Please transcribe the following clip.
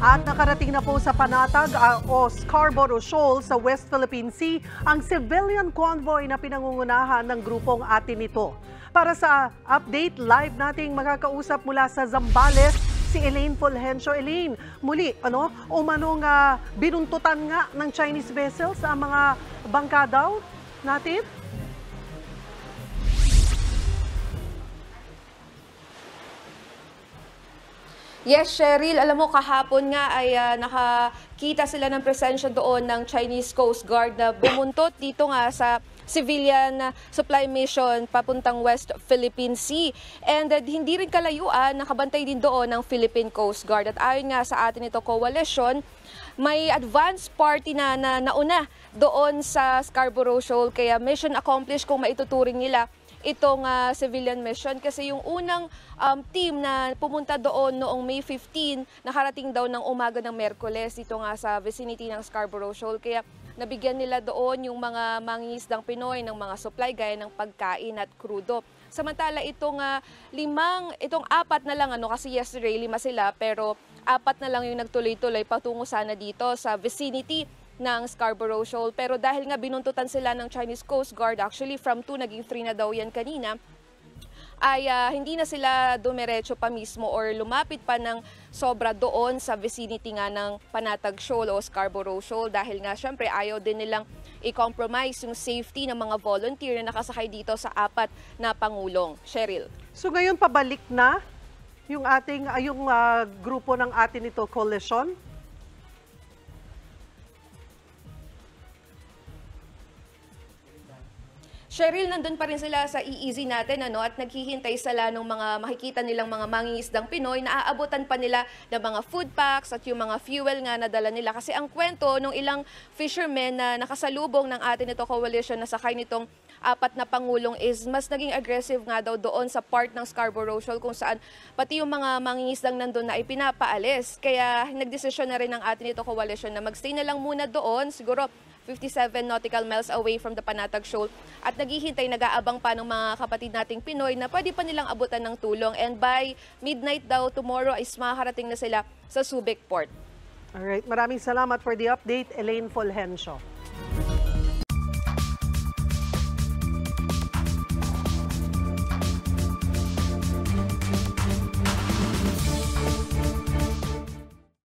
At nakarating na po sa Panatag o Scarborough Shoal sa West Philippine Sea ang civilian convoy na pinangungunahan ng grupong Atin Ito. Para sa update, live nating makakausap mula sa Zambales si Elaine Fulgencio. Elaine, muli, umanong binuntutan nga ng Chinese vessels ang mga bangka daw natin? Yes, Cheryl, alam mo kahapon nga ay nakakita sila ng presensya doon ng Chinese Coast Guard na bumuntot dito nga sa civilian supply mission papuntang West Philippine Sea. And hindi rin kalayuan, nakabantay din doon ng Philippine Coast Guard. At ayon nga sa Atin Ito coalition, may advance party na nauna doon sa Scarborough Shoal. Kaya mission accomplished kung maituturing nila itong civilian mission, kasi yung unang team na pumunta doon noong May 15, nakarating daw ng umaga ng Miyerkules dito nga sa vicinity ng Scarborough Shoal. Kaya nabigyan nila doon yung mga mangingisdang Pinoy ng mga supply gaya ng pagkain at krudo. Samantala itong apat na lang, kasi yesterday 5 sila, pero 4 na lang yung nagtuloy-tuloy patungo sana dito sa vicinity ng Scarborough Shoal. Pero dahil nga binuntutan sila ng Chinese Coast Guard, actually from 2 naging 3 na daw yan kanina, ay hindi na sila dumiretso pa mismo or lumapit pa ng sobra doon sa vicinity nga ng Panatag Shoal o Scarborough Shoal, dahil nga syempre ayaw din nilang i-compromise yung safety ng mga volunteer na nakasakay dito sa 4 na pangulong. Cheryl. So ngayon pabalik na yung grupo ng Atin Ito coalition? Cheryl, nandun pa rin sila sa EEZ natin at naghihintay sila ng mga makikita nilang mga mangingisdang Pinoy na aabutan pa nila ng mga food packs at yung mga fuel nga na dala nila. Kasi ang kwento ng ilang fishermen na nakasalubong ng Atin Ito coalition na sakay nitong 4 na pangulong is mas naging aggressive nga daw doon sa part ng Scarborough Shoal kung saan pati yung mga mangingisdang nandun na ipinapaalis. Kaya nagdesisyon na rin ng Atin Ito coalition na magstay na lang muna doon, siguro 57 nautical miles away from the Panatag Shoal, at naghihintay, nag-aabang pa ng mga kapatid nating Pinoy na pwede pa nilang abutan ng tulong. And by midnight daw tomorrow is makakarating na sila sa Subic Port. Alright, maraming salamat for the update, Elaine Fulgencio.